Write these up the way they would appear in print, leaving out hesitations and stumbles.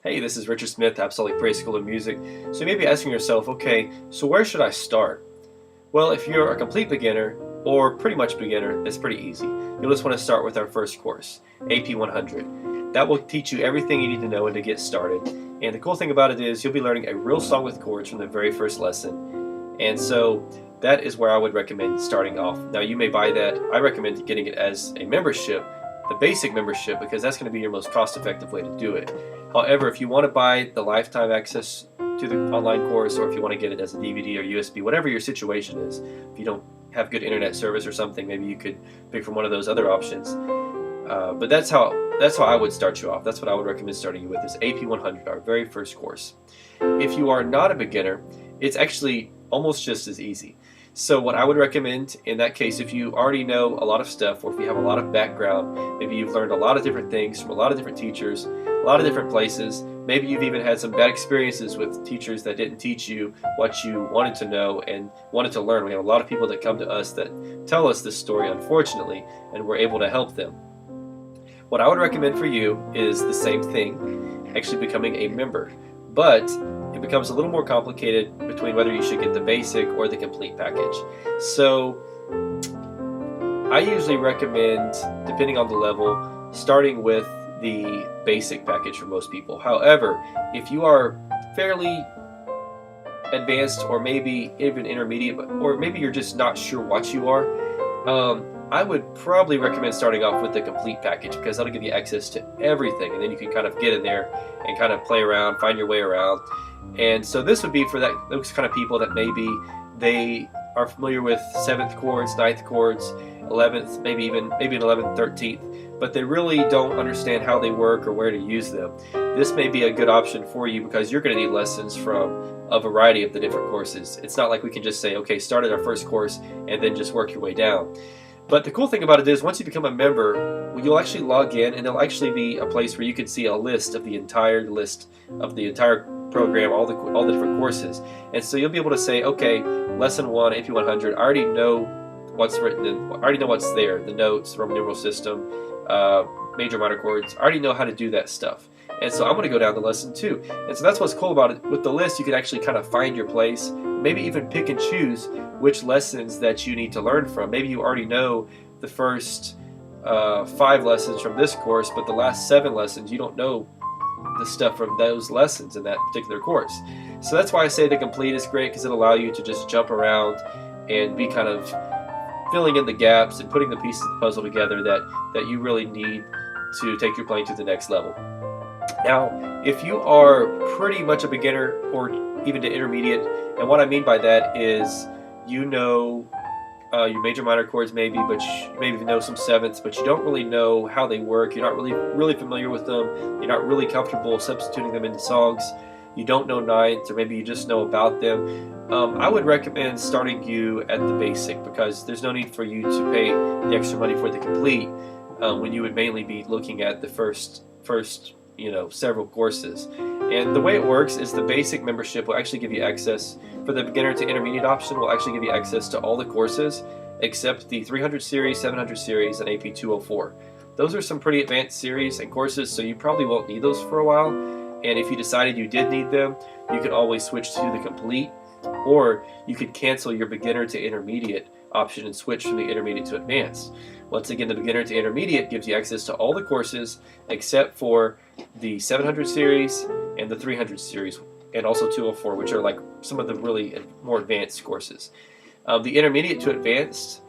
Hey, this is Richard Smith, Apostolic Praise School of Music. So you may be asking yourself, okay, so where should I start? Well, if you're a complete beginner or pretty much beginner, it's pretty easy. You'll just want to start with our first course, AP 100. That will teach you everything you need to know and to get started. And the cool thing about it is you'll be learning a real song with chords from the very first lesson. And so that is where I would recommend starting off. Now you may buy that. I recommend getting it as a membership, the basic membership, because that's going to be your most cost-effective way to do it. However, if you want to buy the lifetime access to the online course, or if you want to get it as a DVD or USB, whatever your situation is, if you don't have good internet service or something, maybe you could pick from one of those other options. But that's how I would start you off. That's what I would recommend starting you with, is AP 100, our very first course. If you are not a beginner, it's actually almost just as easy. So what I would recommend in that case, if you already know a lot of stuff, or if you have a lot of background, maybe you've learned a lot of different things from a lot of different teachers, a lot of different places, maybe you've even had some bad experiences with teachers that didn't teach you what you wanted to know and wanted to learn. We have a lot of people that come to us that tell us this story, unfortunately, and we're able to help them. What I would recommend for you is the same thing, actually becoming a member. But it becomes a little more complicated between whether you should get the basic or the complete package. So I usually recommend, depending on the level, starting with the basic package for most people. However, if you are fairly advanced, or maybe even intermediate, or maybe you're just not sure what you are, I would probably recommend starting off with the complete package, because that'll give you access to everything, and then you can kind of get in there and kind of play around, find your way around. And so this would be for those kind of people that maybe they are familiar with 7th chords, 9th chords, 11th, maybe an 11th, 13th, but they really don't understand how they work or where to use them. This may be a good option for you, because you're going to need lessons from a variety of the different courses. It's not like we can just say, okay, start at our first course and then just work your way down. But the cool thing about it is, once you become a member, you'll actually log in, and there'll actually be a place where you can see a list of the entire program, all the different courses. And so you'll be able to say, okay, lesson 1, AP 100, I already know what's written in, I already know what's there, the notes, Roman numeral system, major minor chords. I already know how to do that stuff. And so I'm going to go down to lesson 2. And so that's what's cool about it. With the list, you can actually kind of find your place, maybe even pick and choose which lessons that you need to learn from. Maybe you already know the first 5 lessons from this course, but the last 7 lessons, you don't know the stuff from those lessons in that particular course. So that's why I say the complete is great, because it'll allow you to just jump around and be kind of filling in the gaps and putting the pieces of the puzzle together that you really need to take your playing to the next level. Now, if you are pretty much a beginner or even to intermediate, and what I mean by that is you know your major minor chords maybe, but you maybe know some 7ths, but you don't really know how they work. You're not really familiar with them. You're not really comfortable substituting them into songs. You don't know 9ths, or maybe you just know about them. I would recommend starting you at the basic, because there's no need for you to pay the extra money for the complete when you would mainly be looking at the first several courses. And the way it works is the basic membership will actually give you access, for the beginner to intermediate option, will actually give you access to all the courses except the 300 series, 700 series, and AP 204. Those are some pretty advanced series and courses, so you probably won't need those for a while. And if you decided you did need them, you could always switch to the complete, or you could cancel your beginner to intermediate option and switch from the intermediate to advanced. Once again, the beginner to intermediate gives you access to all the courses except for the 700 series and the 300 series, and also 204, which are like some of the really more advanced courses. The intermediate to advanced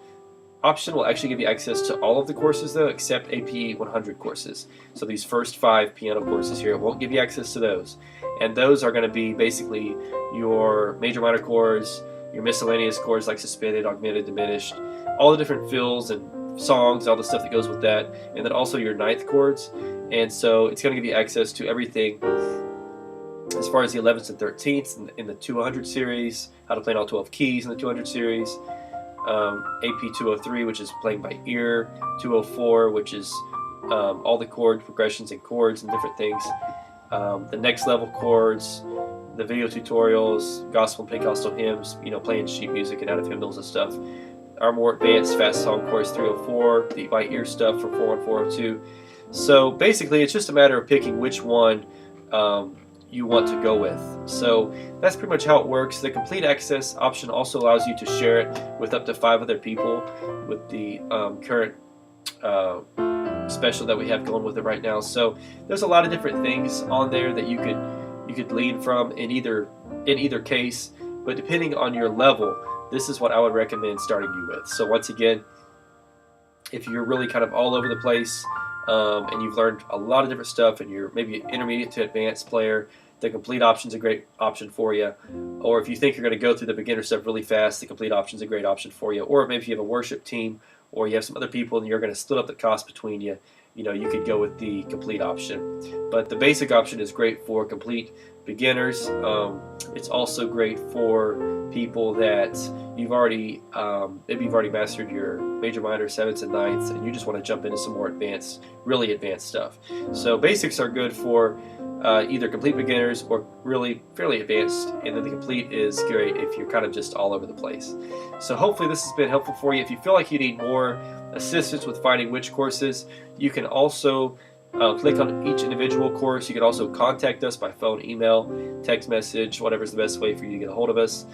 option will actually give you access to all of the courses, though, except AP 100 courses. So these first 5 piano courses here, it won't give you access to those. And those are going to be basically your major minor chords, your miscellaneous chords like suspended, augmented, diminished, all the different fills and songs, all the stuff that goes with that, and then also your 9th chords. And so it's going to give you access to everything as far as the 11ths and 13ths in the 200 series, how to play in all 12 keys in the 200 series, AP 203, which is playing by ear, 204, which is all the chord progressions and chords and different things, the next level chords, the video tutorials, gospel and Pentecostal hymns, playing sheet music and out of hymnals and stuff. Our more advanced fast song chorus 304, the by ear stuff for 414, 402. So basically, it's just a matter of picking which one you want to go with. So that's pretty much how it works. The complete access option also allows you to share it with up to 5 other people with the current special that we have going with it right now. So there's a lot of different things on there that you could glean from in either case, but depending on your level, this is what I would recommend starting you with. So once again, if you're really kind of all over the place and you've learned a lot of different stuff and you're maybe an intermediate to advanced player, the complete option is a great option for you. Or if you think you're going to go through the beginner stuff really fast, the complete option is a great option for you. Or maybe if you have a worship team or you have some other people and you're going to split up the cost between you, you could go with the complete option. But the basic option is great for complete beginners. It's also great for people that maybe you've already mastered your major, minor, 7ths, and 9ths, and you just want to jump into some more advanced, really advanced stuff. So basics are good for either complete beginners or really fairly advanced, and then the complete is great if you're kind of just all over the place. So hopefully this has been helpful for you. If you feel like you need more assistance with finding which courses, you can also click on each individual course. You can also contact us by phone, email, text message, whatever's the best way for you to get a hold of us.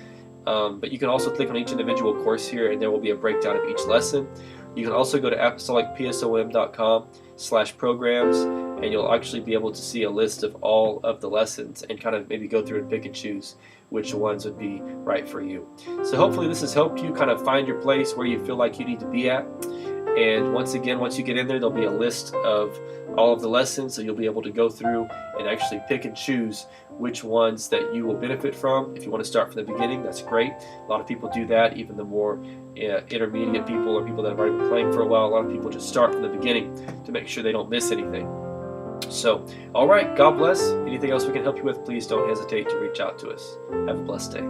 But you can also click on each individual course here, and there will be a breakdown of each lesson. You can also go to apostolicpsom.com/programs, and you'll actually be able to see a list of all of the lessons and kind of maybe go through and pick and choose which ones would be right for you. So hopefully this has helped you kind of find your place where you feel like you need to be at. And once again, once you get in there, there'll be a list of all of the lessons, so you'll be able to go through and actually pick and choose which ones that you will benefit from. If you want to start from the beginning, that's great. A lot of people do that, even the more intermediate people or people that have already been playing for a while. A lot of people just start from the beginning to make sure they don't miss anything. So, all right, God bless. Anything else we can help you with, please don't hesitate to reach out to us. Have a blessed day.